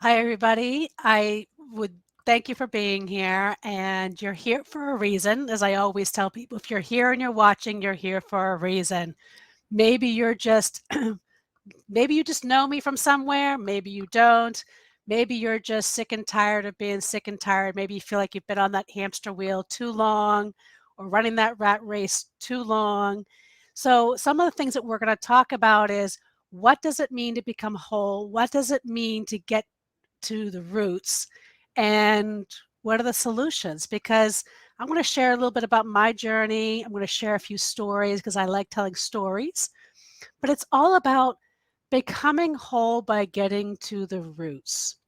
Hi, everybody. I would thank you for being here, and you're here for a reason. As I always tell people, if you're here and you're watching, you're here for a reason. Maybe you're just, maybe you just know me from somewhere. Maybe you don't. Maybe you're just sick and tired of being sick and tired. Maybe you feel like you've been on that hamster wheel too long or running that rat race too long. So, some of the things that we're going to talk about is what does it mean to become whole? What does it mean to get to the roots and what are the solutions? Because I'm going to share a little bit about my journey. I'm going to share a few stories because I like telling stories, but it's all about becoming whole by getting to the roots.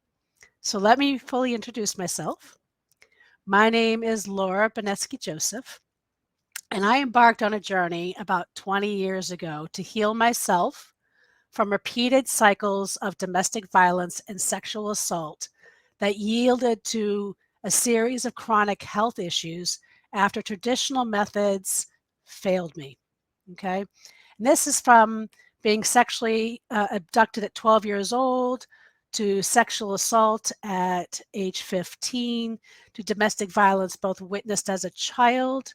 So let me fully introduce myself. My name is Laura Bonetzky-Joseph, and I embarked on a journey about 20 years ago to heal myself from repeated cycles of domestic violence and sexual assault that yielded to a series of chronic health issues after traditional methods failed me. Okay. And this is from being sexually abducted at 12 years old to sexual assault at age 15 to domestic violence, both witnessed as a child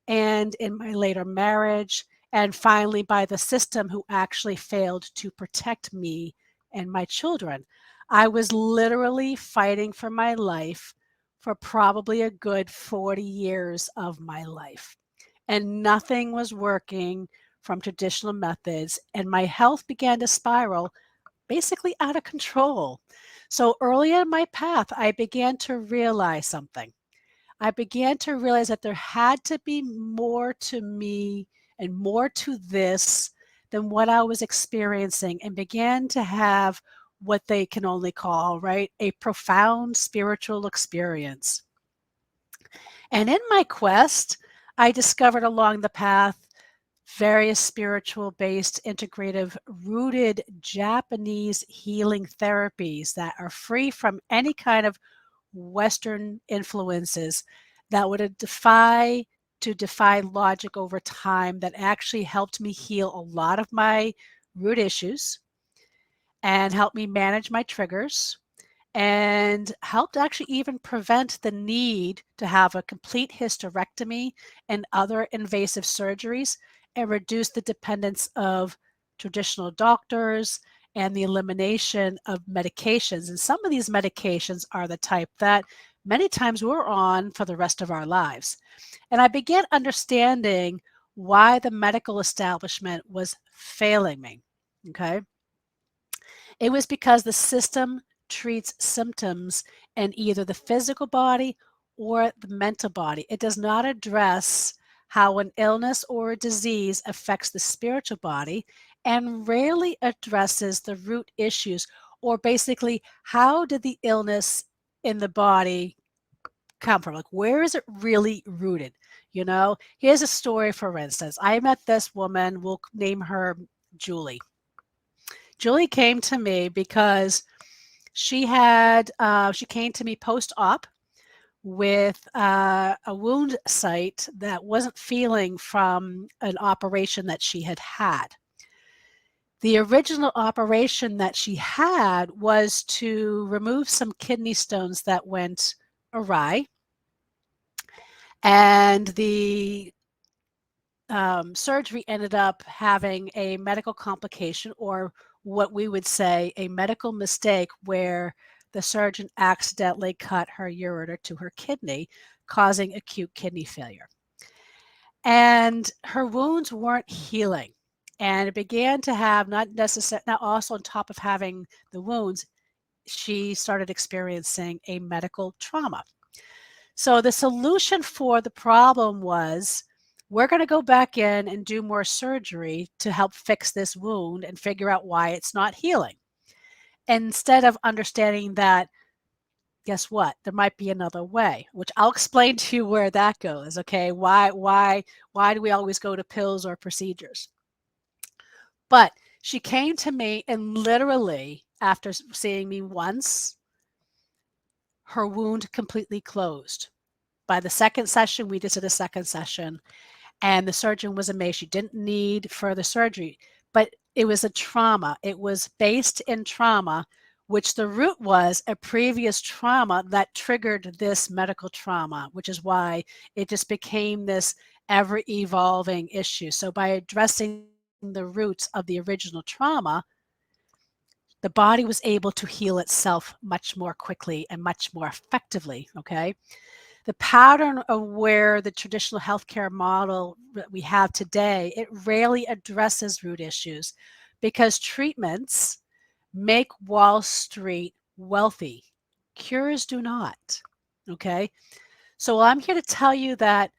and in my later marriage, and finally by the system who actually failed to protect me and my children. I was literally fighting for my life for probably a good 40 years of my life, and nothing was working from traditional methods, and my health began to spiral basically out of control. So early in my path, I began to realize something. I began to realize that there had to be more to me and more to this than what I was experiencing, and began to have what they can only call, right, a profound spiritual experience. And in my quest, I discovered along the path various spiritual based, integrative, rooted Japanese healing therapies that are free from any kind of Western influences that would defy logic over time, that actually helped me heal a lot of my root issues and helped me manage my triggers and helped actually even prevent the need to have a complete hysterectomy and other invasive surgeries, and reduce the dependence of traditional doctors and the elimination of medications. And some of these medications are the type that many times we're on for the rest of our lives. And I began understanding why the medical establishment was failing me. Okay. It was because the system treats symptoms in either the physical body or the mental body. It does not address how an illness or a disease affects the spiritual body, and rarely addresses the root issues, or basically how did the illness in the body come from? Like, where is it really rooted? Here's a story. For instance, I met this woman, we'll name her Julie. Julie came to me because she came to me post-op with a wound site that wasn't feeling from an operation that she had had. The original operation that she had was to remove some kidney stones that went awry, and the surgery ended up having a medical complication, or what we would say a medical mistake, where the surgeon accidentally cut her ureter to her kidney, causing acute kidney failure. And her wounds weren't healing. And it began to have, not necessarily, now also on top of having the wounds, she started experiencing a medical trauma. So the solution for the problem was, we're going to go back in and do more surgery to help fix this wound and figure out why it's not healing. Instead of understanding that, guess what? There might be another way, which I'll explain to you where that goes. Okay. Why do we always go to pills or procedures? But she came to me, and literally after seeing me once, her wound completely closed. By the second session, we just did a second session, and the surgeon was amazed. She didn't need further surgery, but it was a trauma. It was based in trauma, which the root was a previous trauma that triggered this medical trauma, which is why it just became this ever evolving issue. So by addressing the roots of the original trauma, the body was able to heal itself much more quickly and much more effectively. Okay. The pattern of where the traditional healthcare model that we have today, it rarely addresses root issues because treatments make Wall Street wealthy. Cures do not. Okay. So I'm here to tell you that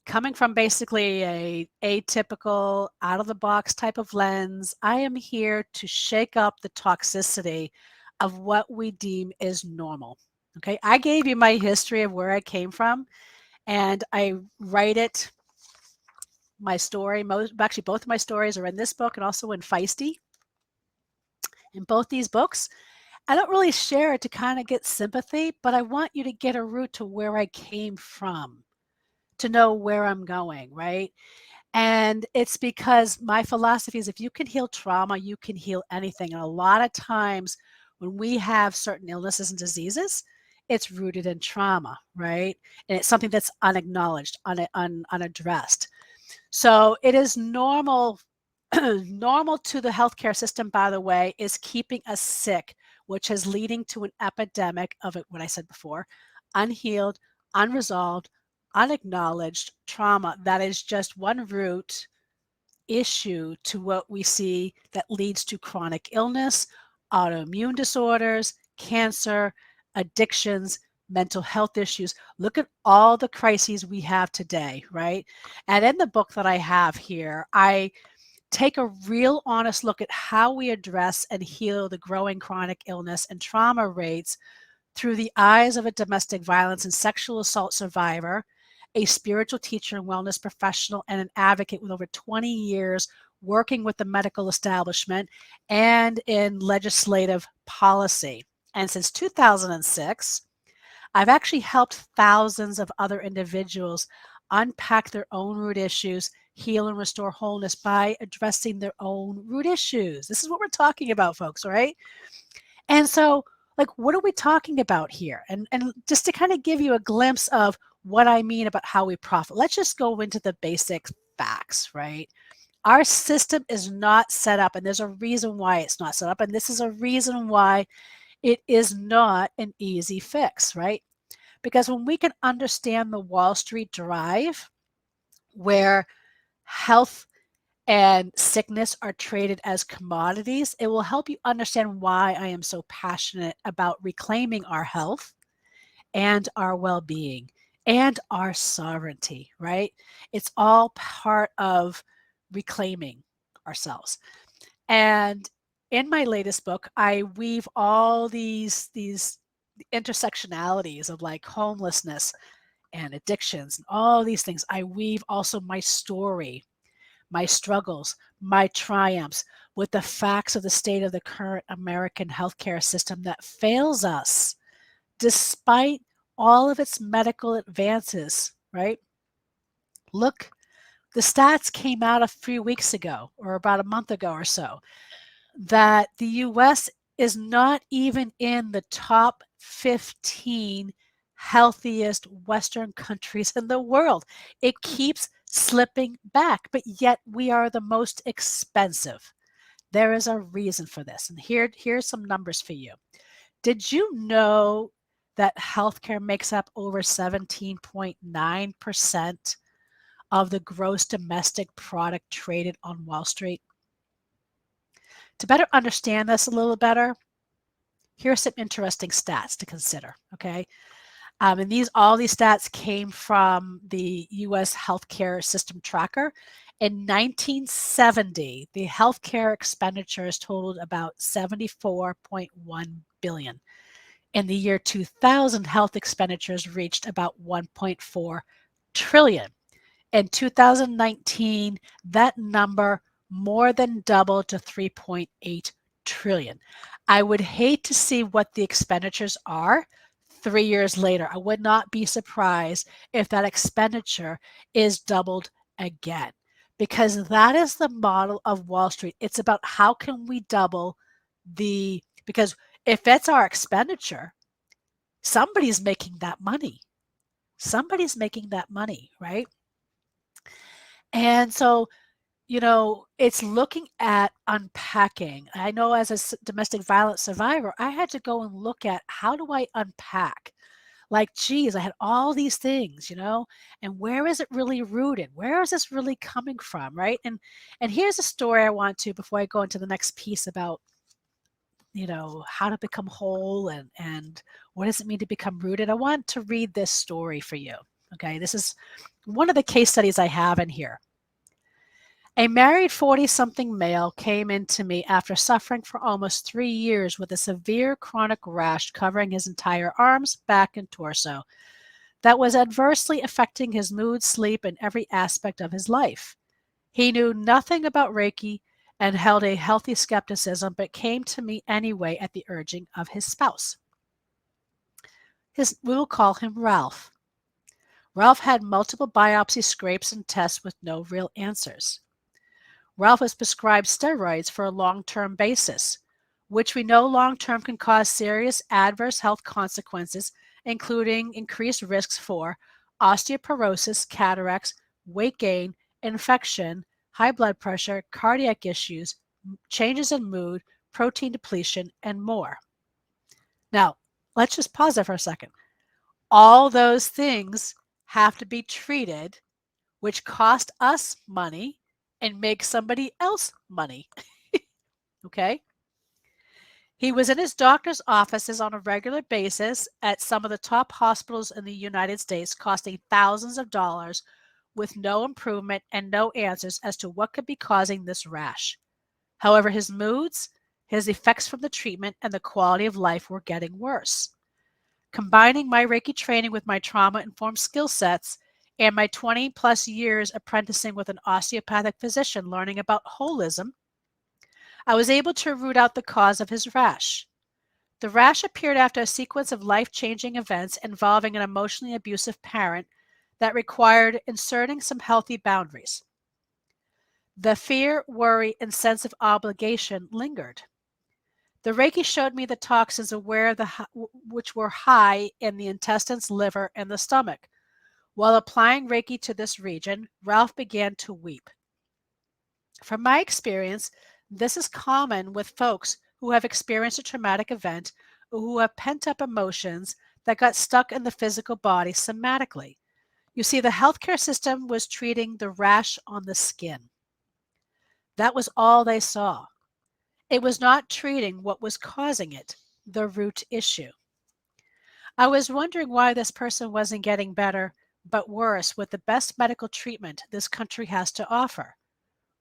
coming from basically a atypical, out of the box type of lens, I am here to shake up the toxicity of what we deem is normal. Okay. I gave you my history of where I came from, and I write it, my story. Actually, both of my stories are in this book and also in Feisty. In both these books, I don't really share it to kind of get sympathy, but I want you to get a root to where I came from, to know where I'm going, right? And it's because my philosophy is if you can heal trauma, you can heal anything. And a lot of times when we have certain illnesses and diseases, it's rooted in trauma, right? And it's something that's unacknowledged, unaddressed. So it is normal. Normal to the healthcare system, by the way, is keeping us sick, which is leading to an epidemic of it, what I said before, unhealed, unresolved, unacknowledged trauma that is just one root issue to what we see that leads to chronic illness, autoimmune disorders, cancer, addictions, mental health issues. Look at all the crises we have today, right? And in the book that I have here, I take a real honest look at how we address and heal the growing chronic illness and trauma rates through the eyes of a domestic violence and sexual assault survivor, a spiritual teacher and wellness professional, and an advocate with over 20 years working with the medical establishment and in legislative policy. And since 2006, I've actually helped thousands of other individuals unpack their own root issues, heal and restore wholeness by addressing their own root issues. This is what we're talking about, folks, right? And so, like, what are we talking about here? And just to kind of give you a glimpse of what I mean about how we profit, let's just go into the basic facts, right? Our system is not set up, and there's a reason why it's not set up, and this is a reason why it is not an easy fix, right? Because when we can understand the Wall Street drive, where health and sickness are traded as commodities, it will help you understand why I am so passionate about reclaiming our health and our well being and our sovereignty, right? It's all part of reclaiming ourselves. And in my latest book, I weave all these intersectionalities of like homelessness and addictions and all these things. I weave also my story, my struggles, my triumphs with the facts of the state of the current American healthcare system that fails us despite all of its medical advances, right? Look, the stats came out a few weeks ago or about a month ago or so that the US is not even in the top 15 healthiest Western countries in the world. It keeps slipping back, but yet we are the most expensive. There is a reason for this. And here's some numbers for you. Did you know that healthcare makes up over 17.9% of the gross domestic product traded on Wall Street? To better understand this a little better, here are some interesting stats to consider, okay? And all these stats came from the U.S. Healthcare System Tracker. In 1970, the healthcare expenditures totaled about $74.1 billion. In the year 2000, health expenditures reached about $1.4 trillion. In 2019, that number more than doubled to 3.8 trillion. I would hate to see what the expenditures are 3 years later. I would not be surprised if that expenditure is doubled again, because that is the model of Wall Street. It's about how can we double because If that's our expenditure, somebody's making that money. Somebody's making that money, right? And so, it's looking at unpacking. I know as a domestic violence survivor, I had to go and look at how do I unpack? Like, geez, I had all these things, and where is it really rooted? Where is this really coming from, right? And here's a story I want to, before I go into the next piece about, how to become whole and what does it mean to become rooted. I want to read this story for you. Okay, this is one of the case studies I have in here. A married 40-something male came in to me after suffering for almost 3 years with a severe chronic rash covering his entire arms, back, and torso that was adversely affecting his mood, sleep, and every aspect of his life. He knew nothing about Reiki and held a healthy skepticism, but came to me anyway at the urging of his spouse. We will call him Ralph. Ralph had multiple biopsy scrapes and tests with no real answers. Ralph was prescribed steroids for a long-term basis, which we know long-term can cause serious adverse health consequences, including increased risks for osteoporosis, cataracts, weight gain, infection, high blood pressure, cardiac issues, changes in mood, protein depletion, and more. Now, let's just pause there for a second. All those things have to be treated, which cost us money and make somebody else money. Okay? He was in his doctor's offices on a regular basis at some of the top hospitals in the United States, costing thousands of dollars, with no improvement and no answers as to what could be causing this rash. However, his moods, his effects from the treatment, and the quality of life were getting worse. Combining my Reiki training with my trauma-informed skill sets and my 20-plus years apprenticing with an osteopathic physician learning about holism, I was able to root out the cause of his rash. The rash appeared after a sequence of life-changing events involving an emotionally abusive parent that required inserting some healthy boundaries. The fear, worry, and sense of obligation lingered. The Reiki showed me the toxins which were high in the intestines, liver, and the stomach. While applying Reiki to this region, Ralph began to weep. From my experience, this is common with folks who have experienced a traumatic event or who have pent-up emotions that got stuck in the physical body somatically. You see, the healthcare system was treating the rash on the skin. That was all they saw. It was not treating what was causing it, the root issue. I was wondering why this person wasn't getting better, but worse, with the best medical treatment this country has to offer.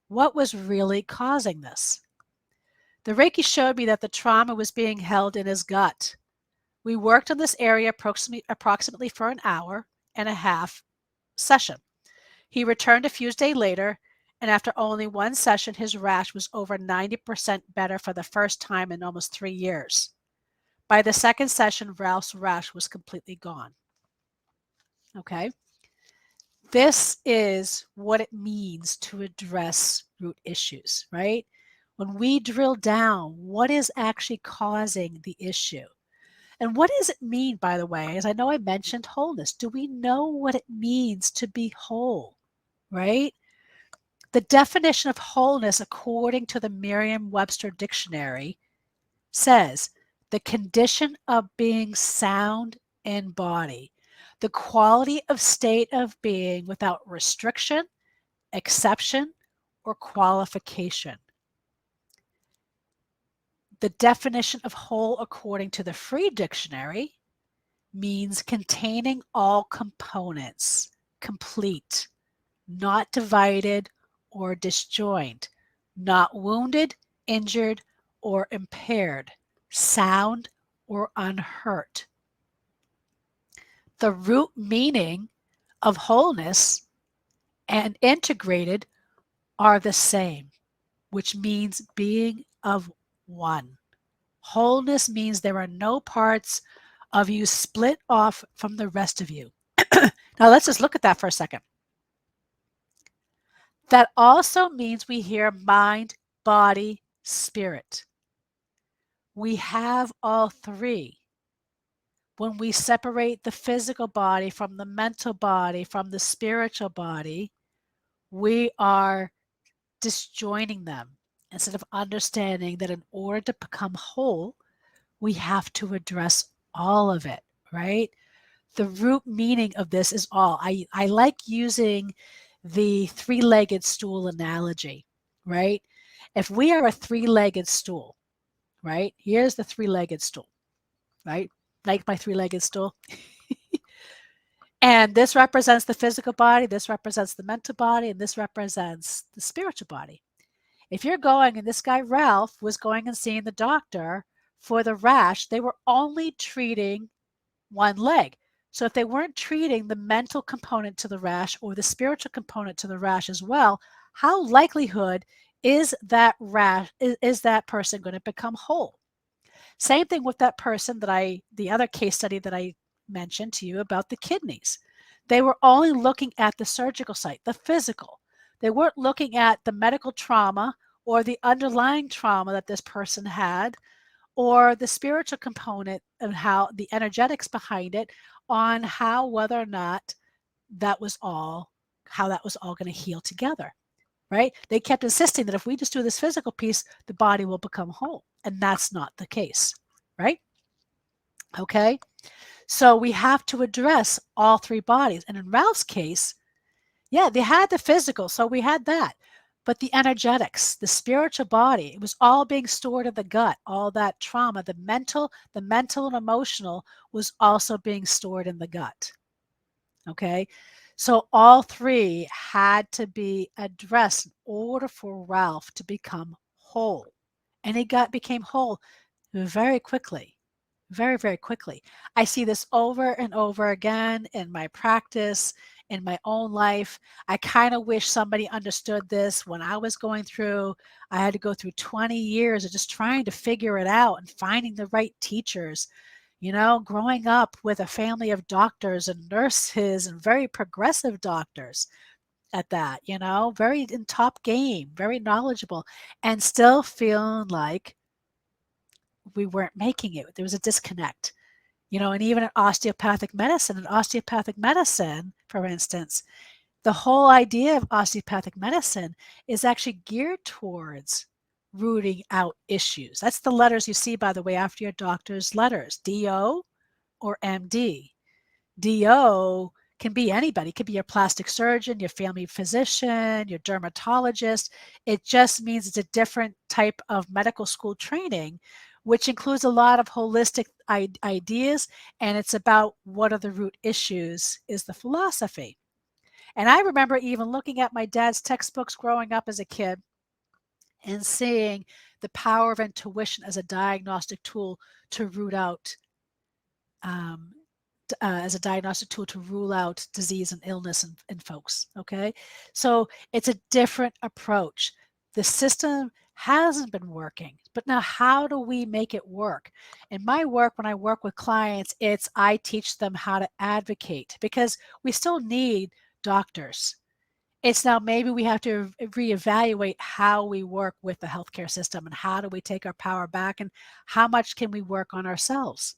What was really causing this? The Reiki showed me that the trauma was being held in his gut. We worked on this area approximately for an hour and a half session. He returned a few days later, and after only one session, his rash was over 90% better for the first time in almost 3 years. By the second session, Ralph's rash was completely gone. Okay? This is what it means to address root issues, right? When we drill down, what is actually causing the issue? And what does it mean, by the way? As I know I mentioned wholeness. Do we know what it means to be whole, right? The definition of wholeness, according to the Merriam-Webster Dictionary, says the condition of being sound in body, the quality of state of being without restriction, exception, or qualification. The definition of whole, according to the Free Dictionary, means containing all components, complete, not divided or disjoined, not wounded, injured, or impaired, sound or unhurt. The root meaning of wholeness and integrated are the same, which means being of one. Wholeness means there are no parts of you split off from the rest of you. Now let's just look at that for a second. That also means we hear mind, body, spirit. We have all three. When we separate the physical body from the mental body, from the spiritual body, we are disjoining them instead of understanding that in order to become whole, we have to address all of it, right? The root meaning of this is all. I like using the three-legged stool analogy, right? If we are a three-legged stool, right? Here's the three-legged stool, right? Like my three-legged stool. And this represents the physical body, this represents the mental body, and this represents the spiritual body. If you're going, and this guy Ralph was going and seeing the doctor for the rash, they were only treating one leg. So if they weren't treating the mental component to the rash or the spiritual component to the rash as well, how likelihood is that is that person going to become whole? Same thing with that person the other case study that I mentioned to you about the kidneys. They were only looking at the surgical site, the physical. They weren't looking at the medical trauma or the underlying trauma that this person had, or the spiritual component and how the energetics behind it, on how whether or not that was all how that was all going to heal together, right? They kept insisting that if we just do this physical piece, the body will become whole, and that's not the case, right? Okay, so we have to address all three bodies. And in Ralph's case, yeah, they had the physical, so we had that. But the energetics, the spiritual body, it was all being stored in the gut. All that trauma, the mental and emotional was also being stored in the gut. Okay. So all three had to be addressed in order for Ralph to become whole. And he became whole very quickly. Very, very quickly. I see this over and over again in my practice, in my own life. I kind of wish somebody understood this when I was going through. I had to go through 20 years of just trying to figure it out and finding the right teachers. Growing up with a family of doctors and nurses and very progressive doctors at that, very in top game, very knowledgeable, and still feeling like we weren't making it. There was a disconnect. And even in osteopathic medicine, for instance, the whole idea of osteopathic medicine is actually geared towards rooting out issues. That's the letters you see, by the way, after your doctor's letters, DO or MD. DO can be anybody. It could be your plastic surgeon, your family physician, your dermatologist. It just means it's a different type of medical school training, which includes a lot of holistic ideas, and it's about what are the root issues is the philosophy. And I remember even looking at my dad's textbooks growing up as a kid and seeing the power of intuition as a diagnostic tool to root out as a diagnostic tool to rule out disease and illness in folks. Okay, so it's a different approach. The system hasn't been working, but now how do we make it work? In my work, when I work with clients, I teach them how to advocate, because we still need doctors. It's now maybe we have to reevaluate how we work with the healthcare system, and how do we take our power back, and how much can we work on ourselves,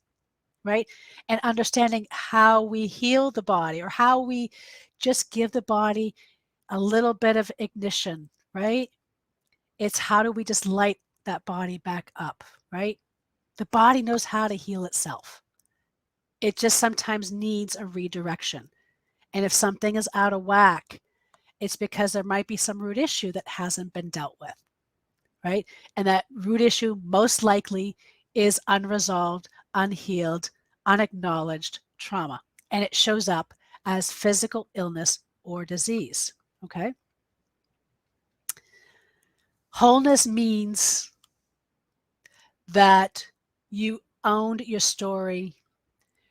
right? And understanding how we heal the body, or how we just give the body a little bit of ignition, right? It's how do we just light that body back up, right? The body knows how to heal itself. It just sometimes needs a redirection. And if something is out of whack, it's because there might be some root issue that hasn't been dealt with, right? And that root issue most likely is unresolved, unhealed, unacknowledged trauma. And it shows up as physical illness or disease, okay? Wholeness means that you owned your story,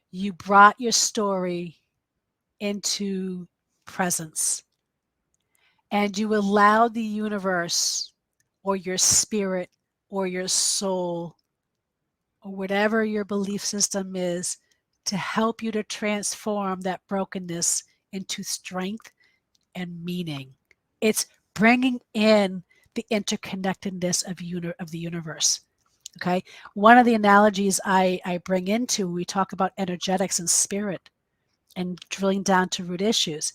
you brought your story into presence, and you allowed the universe or your spirit or your soul or whatever your belief system is to help you to transform that brokenness into strength and meaning. It's bringing in the interconnectedness of the universe. Okay. One of the analogies I bring into when we talk about energetics and spirit and drilling down to root issues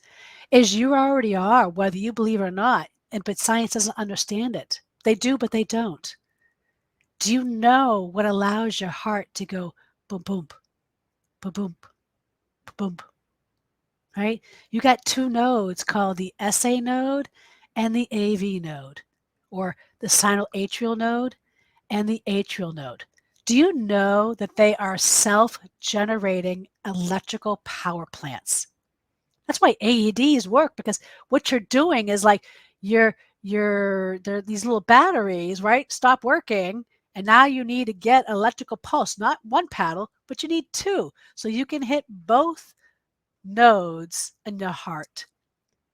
is you already are, whether you believe it or not. But science doesn't understand it. They do, but they don't. Do you know what allows your heart to go boom, boom, boom, boom, boom, right? You got two nodes called the SA node and the AV node, or the sinoatrial node and the atrial node. Do you know that they are self-generating electrical power plants? That's why AEDs work, because what you're doing is like these little batteries, right? Stop working, and now you need to get electrical pulse, not one paddle, but you need two. So you can hit both nodes in the heart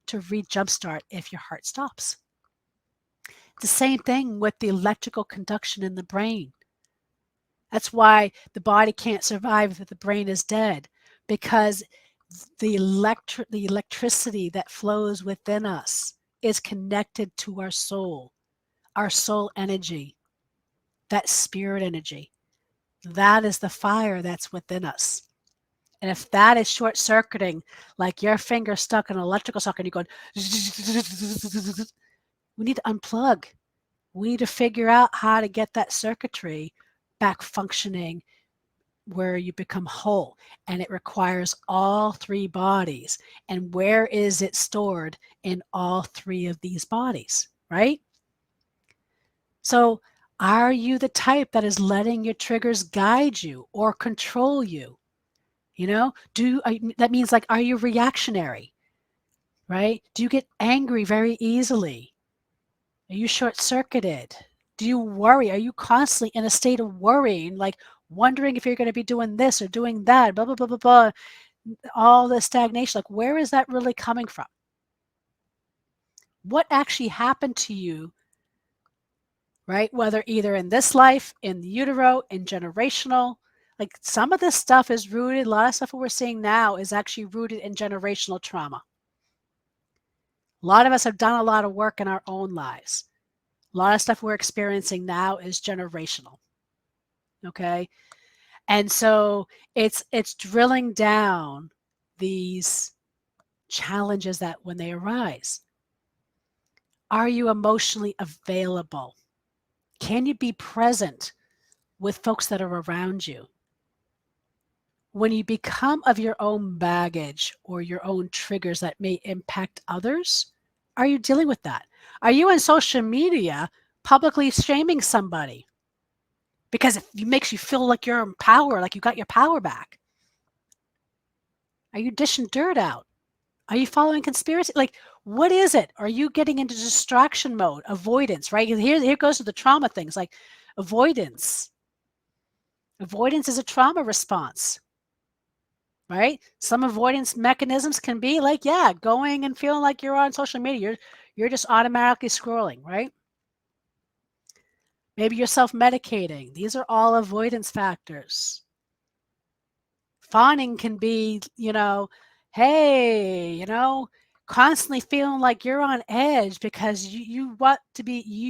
to re-jumpstart if your heart stops. The same thing with the electrical conduction in the brain. That's why the body can't survive if the brain is dead, because the electricity that flows within us is connected to our soul energy, that spirit energy. That is the fire that's within us. And if that is short circuiting, like your finger stuck in an electrical socket and you're going, we need to unplug. We need to figure out how to get that circuitry back functioning where you become whole. And it requires all three bodies. And where is it stored? In all three of these bodies, right? So are you the type that is letting your triggers guide you or control you? You know, that means, like, are you reactionary, right? Do you get angry very easily? Are you short-circuited? Do you worry? Are you constantly in a state of worrying, like wondering if you're going to be doing this or doing that, blah, blah, blah, blah, blah, all the stagnation? Like, where is that really coming from? What actually happened to you, right? Whether either in this life, in the utero, in generational, like some of this stuff is rooted, a lot of stuff that we're seeing now is actually rooted in generational trauma. A lot of us have done a lot of work in our own lives. A lot of stuff we're experiencing now is generational. Okay. And so it's drilling down these challenges that when they arise. Are you emotionally available? Can you be present with folks that are around you? When you become of your own baggage or your own triggers that may impact others, are you dealing with that? Are you on social media publicly shaming somebody because it makes you feel like you're in power, like you got your power back? Are you dishing dirt out? Are you following conspiracy? Like, what is it? Are you getting into distraction mode, avoidance, right? Here goes to the trauma things, like avoidance. Avoidance is a trauma response, right? Some avoidance mechanisms can be like, yeah, going and feeling like you're on social media. You're just automatically scrolling, right? Maybe you're self-medicating. These are all avoidance factors. Fawning can be, hey, constantly feeling like you're on edge because you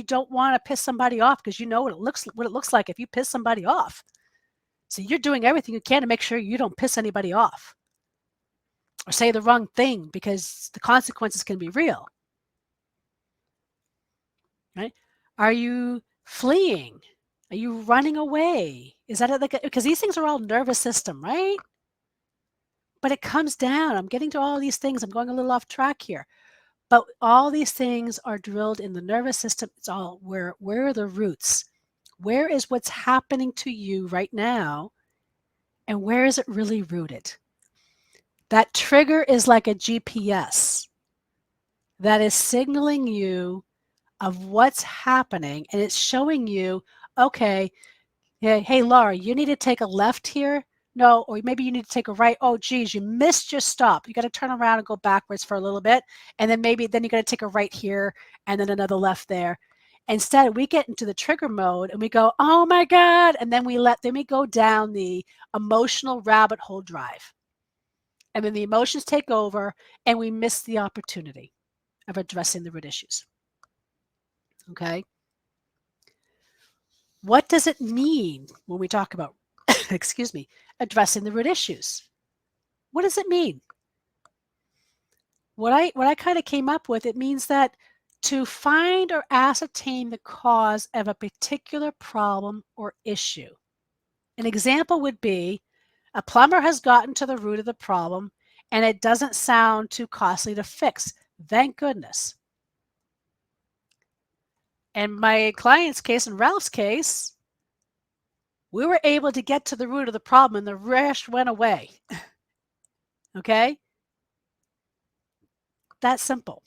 don't want to piss somebody off because you know what it looks like if you piss somebody off. So you're doing everything you can to make sure you don't piss anybody off or say the wrong thing because the consequences can be real. Right? Are you fleeing? Are you running away? Is that because these things are all nervous system, right? But it comes down. I'm getting to all these things. I'm going a little off track here. But all these things are drilled in the nervous system. It's all where are the roots? Where is what's happening to you right now? And where is it really rooted? That trigger is like a GPS that is signaling you of what's happening. And it's showing you, okay, hey, Laura, you need to take a left here. No, or maybe you need to take a right. Oh, geez, you missed your stop. You got to turn around and go backwards for a little bit. And then you got to take a right here and then another left there. Instead, we get into the trigger mode and we go, oh my God. And then we go down the emotional rabbit hole drive. And then the emotions take over and we miss the opportunity of addressing the root issues. Okay. What does it mean when we talk about, excuse me, addressing the root issues? What does it mean? What I kind of came up with, it means that to find or ascertain the cause of a particular problem or issue. An example would be a plumber has gotten to the root of the problem and it doesn't sound too costly to fix. Thank goodness. In my client's case, in Ralph's case, we were able to get to the root of the problem and the rest went away. Okay? That's simple.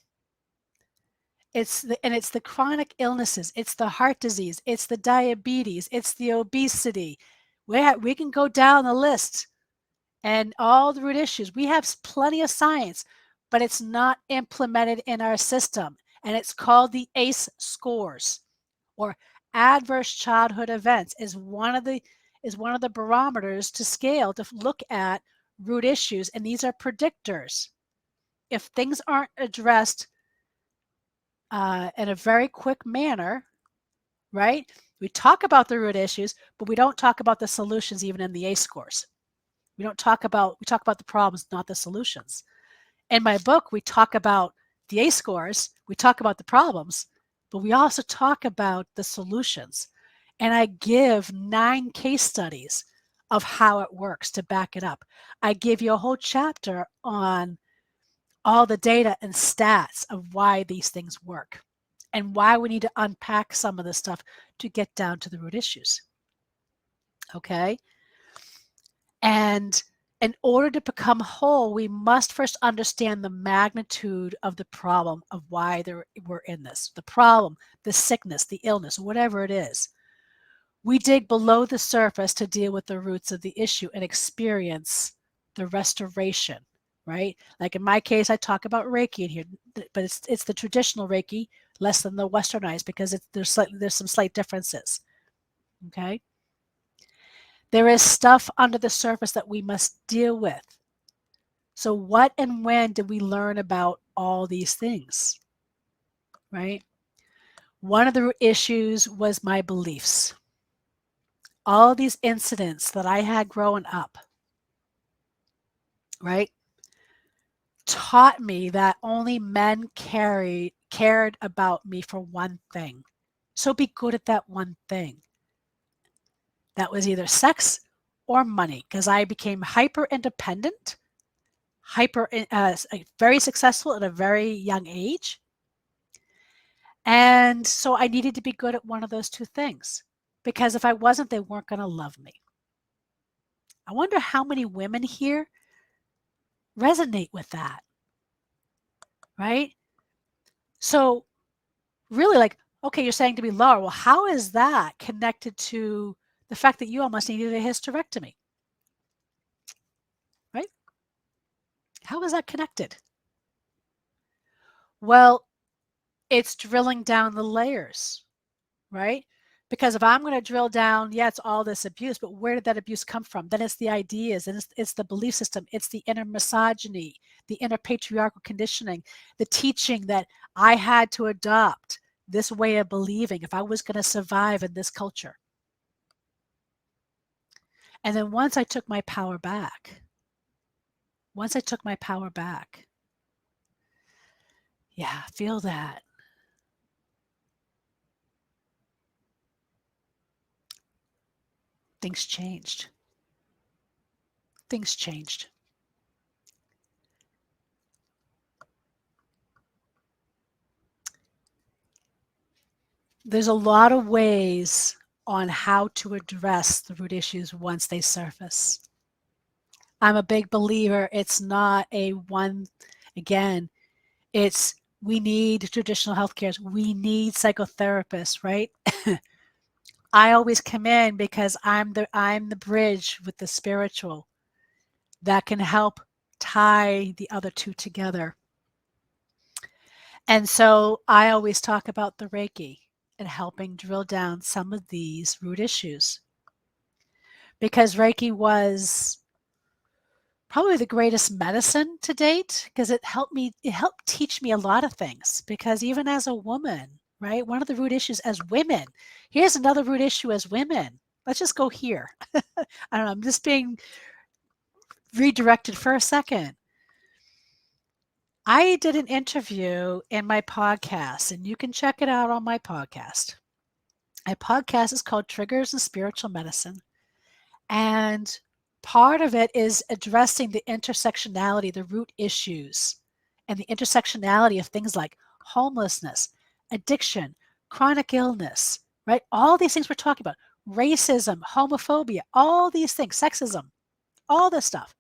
It's the chronic illnesses, it's the heart disease, it's the diabetes, it's the obesity. We can go down the list and all the root issues. We have plenty of science, but it's not implemented in our system. And it's called the ACE scores, or adverse childhood events is one of the barometers to scale to look at root issues. And these are predictors. If things aren't addressed in a very quick manner, right? We talk about the root issues, but we don't talk about the solutions even in the ACE scores. We talk about the problems, not the solutions. In my book, we talk about the ACE scores, we talk about the problems, but we also talk about the solutions. And I give 9 case studies of how it works to back it up. I give you a whole chapter on all the data and stats of why these things work and why we need to unpack some of this stuff to get down to the root issues. Okay? And in order to become whole, we must first understand the magnitude of the problem of why we're in this. The problem, the sickness, the illness, whatever it is. We dig below the surface to deal with the roots of the issue and experience the restoration, right? Like in my case, I talk about Reiki in here, but it's the traditional Reiki, less than the westernized, because there's some slight differences. Okay? There is stuff under the surface that we must deal with. So what and when did we learn about all these things, right? One of the issues was my beliefs. All these incidents that I had growing up, right, taught me that only men cared about me for one thing. So be good at that one thing. That was either sex or money, because I became hyper independent, very successful at a very young age. And so I needed to be good at one of those two things, because if I wasn't, they weren't going to love me. I wonder how many women here resonate with that, right? So really, like, okay, you're saying to me, Laura, well, how is that connected to the fact that you almost needed a hysterectomy, right? How is that connected? Well, it's drilling down the layers, right? Because if I'm going to drill down, yeah, it's all this abuse, but where did that abuse come from? Then it's the ideas, and it's the belief system, it's the inner misogyny, the inner patriarchal conditioning, the teaching that I had to adopt this way of believing if I was going to survive in this culture. And then once I took my power back, yeah, feel that. Things changed. Things changed. There's a lot of ways on how to address the root issues once they surface. I'm a big believer. It's not a one, again, it's we need traditional healthcare. We need psychotherapists, right? I always come in because I'm the bridge with the spiritual that can help tie the other two together. And so I always talk about the Reiki and helping drill down some of these root issues, because Reiki was probably the greatest medicine to date, because it helped teach me a lot of things, because even as a woman, right? One of the root issues as women. Here's another root issue as women. Let's just go here. I don't know. I'm just being redirected for a second. I did an interview in my podcast, and you can check it out on my podcast. My podcast is called Triggers in Spiritual Medicine. And part of it is addressing the intersectionality, the root issues, and the intersectionality of things like homelessness, addiction, chronic illness, right? All these things we're talking about, racism, homophobia, all these things, sexism, all this stuff.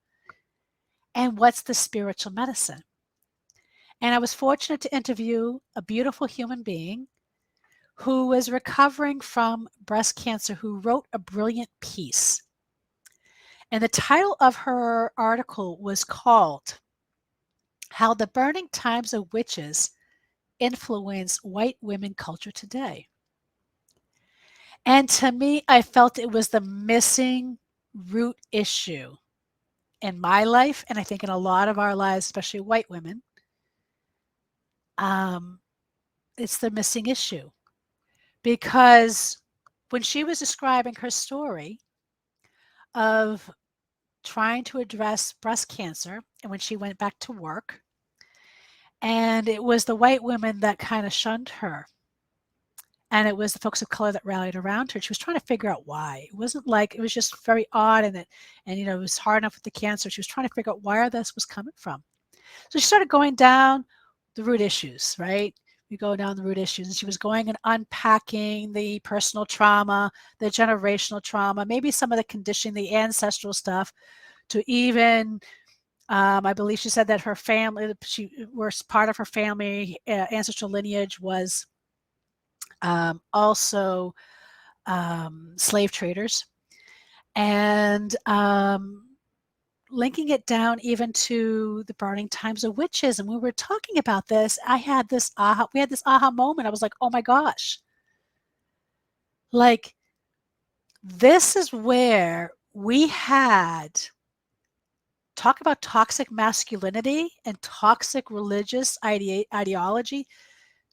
And what's the spiritual medicine? And I was fortunate to interview a beautiful human being who was recovering from breast cancer, who wrote a brilliant piece. And the title of her article was called How the Burning Times of Witches Influence White Women Culture Today. And to me, I felt it was the missing root issue in my life, and I think in a lot of our lives, especially white women. It's the missing issue. Because when she was describing her story of trying to address breast cancer, and when she went back to work, and it was the white women that kind of shunned her, and it was the folks of color that rallied around her. She was trying to figure out why. It wasn't like, it was just very odd, and it was hard enough with the cancer. She was trying to figure out where this was coming from. So she started going down the root issues, right? We go down the root issues, and she was going and unpacking the personal trauma, the generational trauma, maybe some of the conditioning, the ancestral stuff, to even, I believe she said that her family, she was part of her family ancestral lineage was also slave traders, and linking it down even to the burning times of witches. And when we were talking about this, we had this aha moment. I was like, oh my gosh, like this is where we had talk about toxic masculinity and toxic religious ideology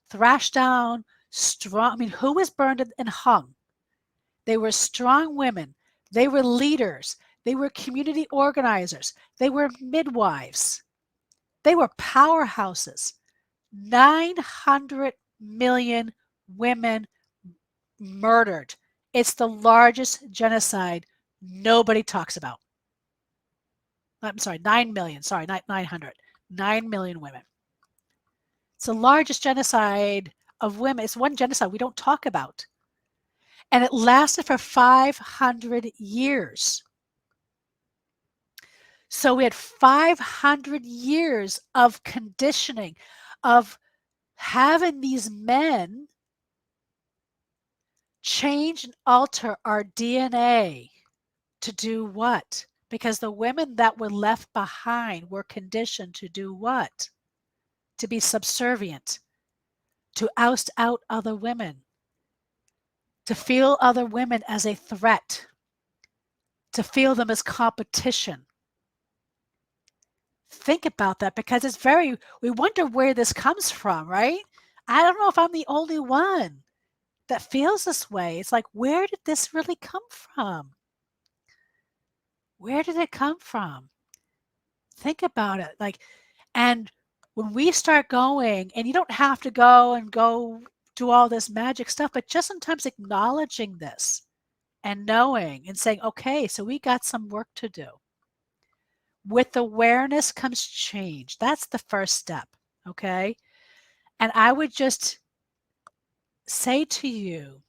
thrashed down strong. I mean, who was burned and hung? They were strong women. They were leaders. They were community organizers. They were midwives. They were powerhouses. 900 million women murdered. It's the largest genocide nobody talks about. I'm sorry, 9 million. Sorry, not 900. 9 million women. It's the largest genocide of women. It's one genocide we don't talk about. And it lasted for 500 years. So we had 500 years of conditioning, of having these men change and alter our DNA to do what? Because the women that were left behind were conditioned to do what? To be subservient, to oust out other women, to feel other women as a threat, to feel them as competition. Think about that, because we wonder where this comes from, right? I don't know if I'm the only one that feels this way. It's like, where did this really come from? Where did it come from? Think about it. And when we start going, and you don't have to go do all this magic stuff, but just sometimes acknowledging this and knowing and saying, okay, so we got some work to do. With awareness comes change. That's the first step, okay? And I would just say to you,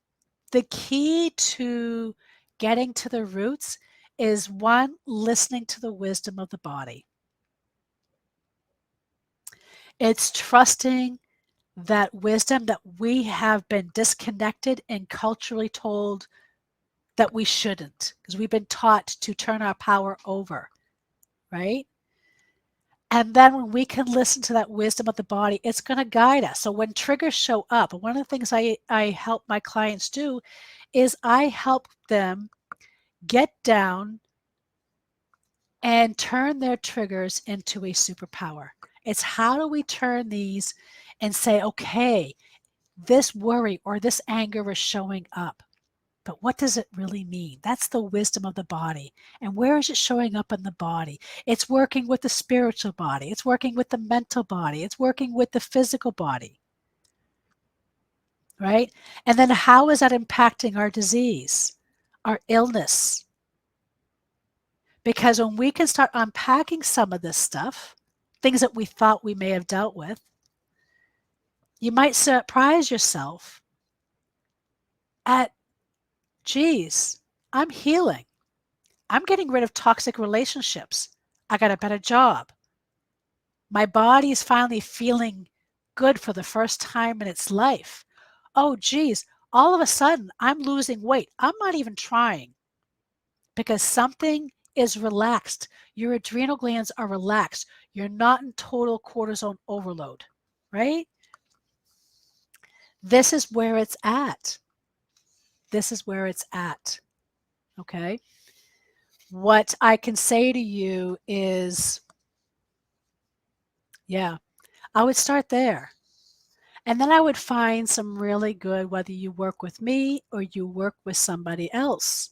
the key to getting to the roots is, one, listening to the wisdom of the body. It's trusting that wisdom that we have been disconnected and culturally told that we shouldn't, because we've been taught to turn our power over, right? And then when we can listen to that wisdom of the body, it's going to guide us. So when triggers show up, one of the things I help my clients do is I help them get down and turn their triggers into a superpower. It's how do we turn these and say, okay, this worry or this anger is showing up. But what does it really mean? That's the wisdom of the body. And where is it showing up in the body? It's working with the spiritual body. It's working with the mental body. It's working with the physical body. Right? And then how is that impacting our disease, our illness? Because when we can start unpacking some of this stuff, things that we thought we may have dealt with, you might surprise yourself at, geez, I'm healing. I'm getting rid of toxic relationships. I got a better job. My body is finally feeling good for the first time in its life. Oh, geez, all of a sudden I'm losing weight. I'm not even trying because something is relaxed. Your adrenal glands are relaxed. You're not in total cortisone overload, right? This is where it's at. This is where it's at. Okay. What I can say to you is, yeah, I would start there. And then I would find some really good, whether you work with me or you work with somebody else.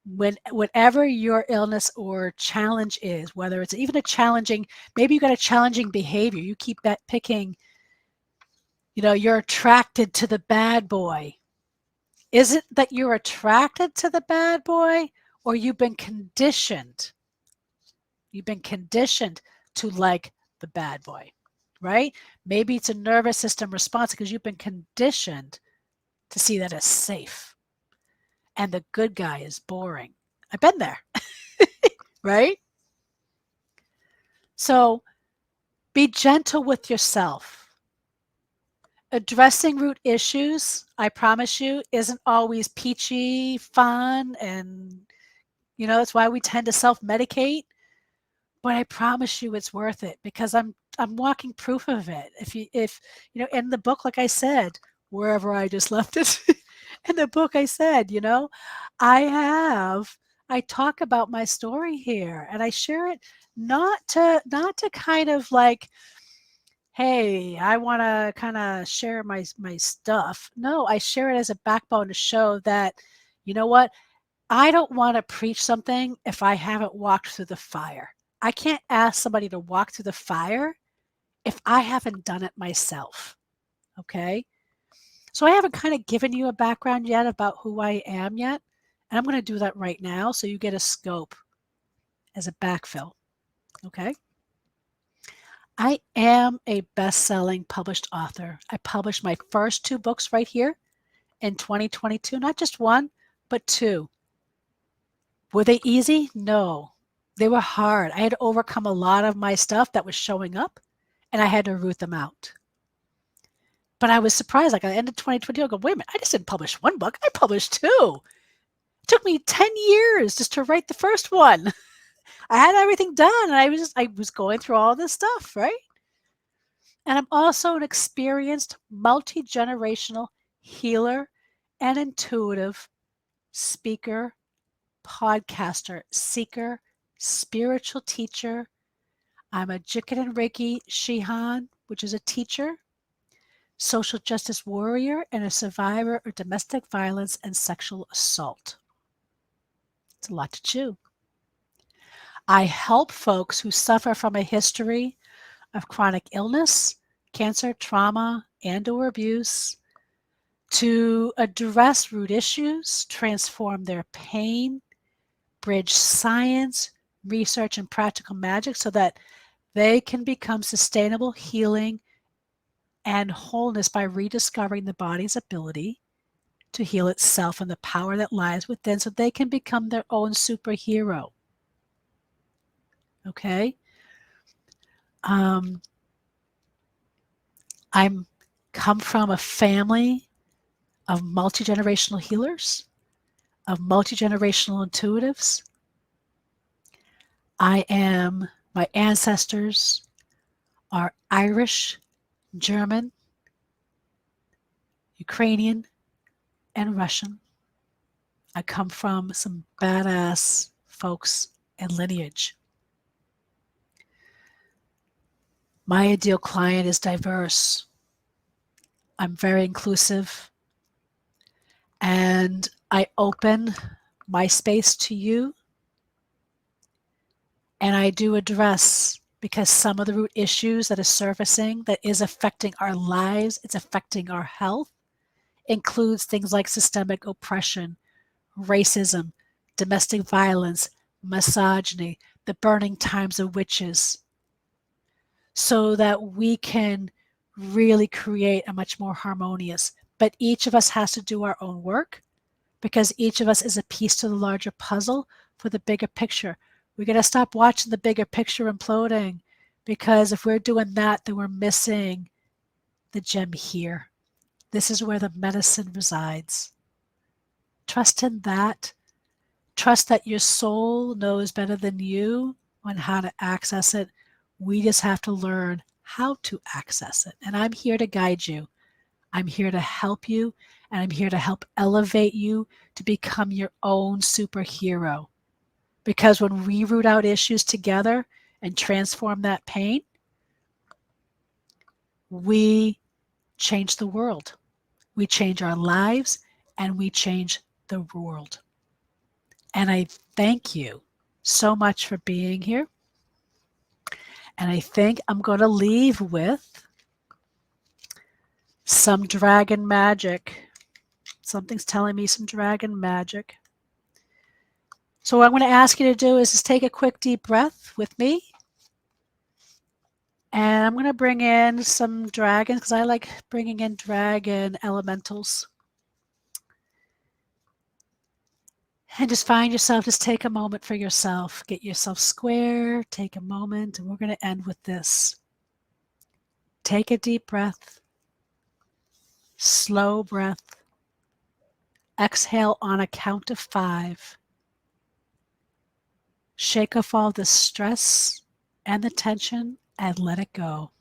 Whatever your illness or challenge is, whether it's even a challenging, maybe you got a challenging behavior, you keep picking, you're attracted to the bad boy. Is it that you're attracted to the bad boy or you've been conditioned? You've been conditioned to like the bad boy, right? Maybe it's a nervous system response because you've been conditioned to see that as safe. And the good guy is boring. I've been there, right? So be gentle with yourself. Addressing root issues, I promise you, isn't always peachy, fun, and that's why we tend to self-medicate. But I promise you it's worth it because I'm walking proof of it. If in the book, like I said, wherever I just left it, in the book I said, I talk about my story here and I share it not to kind of like, hey, I want to kind of share my stuff. No, I share it as a backbone to show that, you know what? I don't want to preach something if I haven't walked through the fire. I can't ask somebody to walk through the fire if I haven't done it myself. Okay? So I haven't kind of given you a background yet about who I am yet. And I'm going to do that right now so you get a scope as a backfill. Okay? I am a best-selling published author. I published my first 2 books right here in 2022, not just one, but 2. Were they easy? No. They were hard. I had to overcome a lot of my stuff that was showing up, and I had to root them out. But I was surprised. Like at the end of 2020, I go, wait a minute, I just didn't publish 1 book. I published 2. It took me 10 years just to write the first one. I had everything done, and I was going through all this stuff, right? And I'm also an experienced multi-generational healer and intuitive speaker, podcaster, seeker, spiritual teacher. I'm a Jikun and Reiki Shihan, which is a teacher, social justice warrior, and a survivor of domestic violence and sexual assault. It's a lot to chew. I help folks who suffer from a history of chronic illness, cancer, trauma, and/or abuse to address root issues, transform their pain, bridge science, research, and practical magic so that they can become sustainable healing and wholeness by rediscovering the body's ability to heal itself and the power that lies within so they can become their own superhero. Okay? I'm come from a family of multi-generational healers, of multi-generational intuitives. My ancestors are Irish, German, Ukrainian, and Russian. I come from some badass folks and lineage. My ideal client is diverse. I'm very inclusive, and I open my space to you, and I do address, because some of the root issues that are surfacing that is affecting our lives, it's affecting our health, includes things like systemic oppression, racism, domestic violence, misogyny, the burning times of witches, so that we can really create a much more harmonious. But each of us has to do our own work, because each of us is a piece to the larger puzzle for the bigger picture. We got to stop watching the bigger picture imploding, because if we're doing that, then we're missing the gem here. This is where the medicine resides. Trust in that. Trust that your soul knows better than you on how to access it. We just have to learn how to access it. And I'm here to guide you. I'm here to help you, and I'm here to help elevate you to become your own superhero. Because when we root out issues together and transform that pain, we change the world. We change our lives, and we change the world. And I thank you so much for being here. And I think I'm going to leave with some dragon magic. Something's telling me some dragon magic. So what I'm going to ask you to do is just take a quick deep breath with me. And I'm going to bring in some dragons, because I like bringing in dragon elementals. And just find yourself, just take a moment for yourself. Get yourself square, take a moment, and we're going to end with this. Take a deep breath. Slow breath. Exhale on a count of 5. Shake off all the stress and the tension and let it go.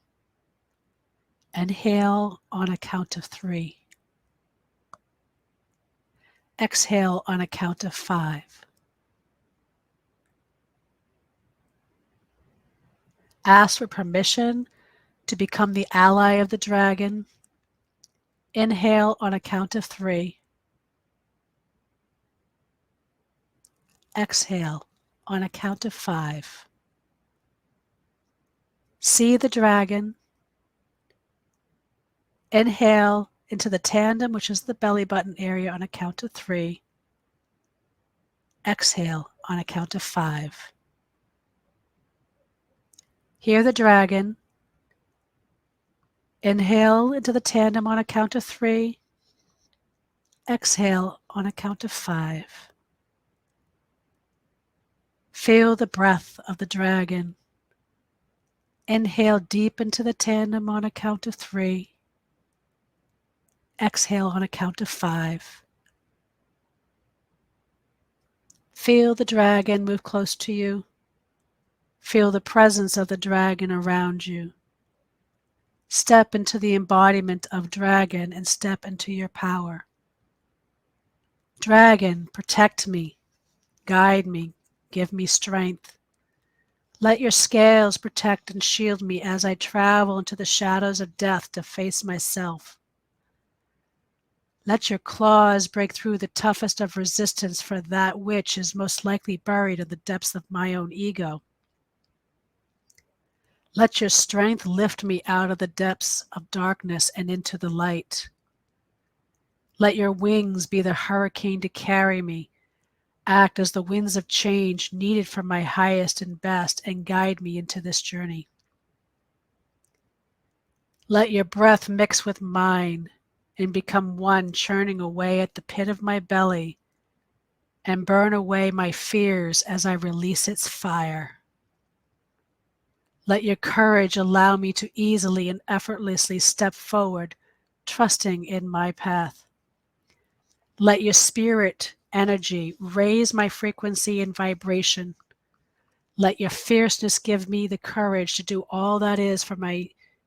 Inhale on a count of 3. Exhale on a count of 5. Ask for permission to become the ally of the dragon. Inhale on a count of 3. Exhale on a count of 5. See the dragon. Inhale into the tandem, which is the belly button area, on a count of 3. Exhale on a count of 5. Hear the dragon. Inhale into the tandem on a count of 3. Exhale on a count of 5. Feel the breath of the dragon. Inhale deep into the tandem on a count of 3. Exhale on a count of 5. Feel the dragon move close to you. Feel the presence of the dragon around you. Step into the embodiment of dragon and step into your power. Dragon, protect me, guide me, give me strength. Let your scales protect and shield me as I travel into the shadows of death to face myself. Let your claws break through the toughest of resistance for that which is most likely buried in the depths of my own ego. Let your strength lift me out of the depths of darkness and into the light. Let your wings be the hurricane to carry me, act as the winds of change needed for my highest and best, and guide me into this journey. Let your breath mix with mine and become one, churning away at the pit of my belly, and burn away my fears as I release its fire. Let your courage allow me to easily and effortlessly step forward, trusting in my path. Let your spirit energy raise my frequency and vibration. Let your fierceness give me the courage to do all that is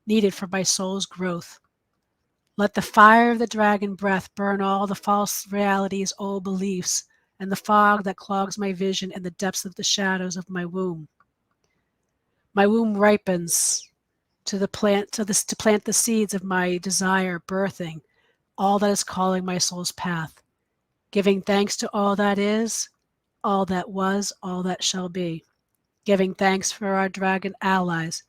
needed for my soul's growth. Let the fire of the dragon breath burn all the false realities, old beliefs, and the fog that clogs my vision in the depths of the shadows of my womb. My womb ripens to plant the seeds of my desire, birthing all that is calling my soul's path, giving thanks to all that is, all that was, all that shall be, giving thanks for our dragon allies,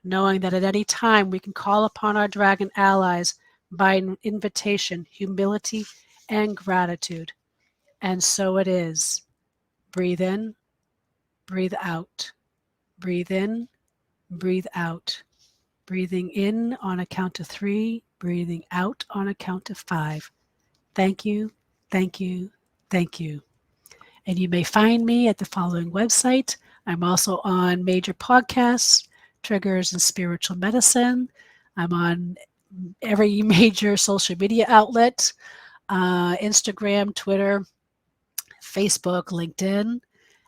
knowing that at any time we can call upon our dragon allies by invitation, humility, and gratitude. And so it is. Breathe in, breathe out. Breathe in, breathe out. Breathing in on a count of 3, breathing out on a count of 5. Thank you, thank you, thank you. And you may find me at the following website. I'm also on major podcasts, Triggers in Spiritual Medicine. I'm on every major social media outlet, Instagram, Twitter, Facebook, LinkedIn.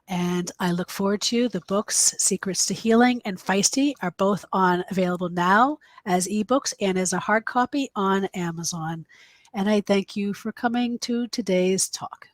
And I look forward to the books Secrets to Healing and Feisty are both available now as ebooks and as a hard copy on Amazon. And I thank you for coming to today's talk.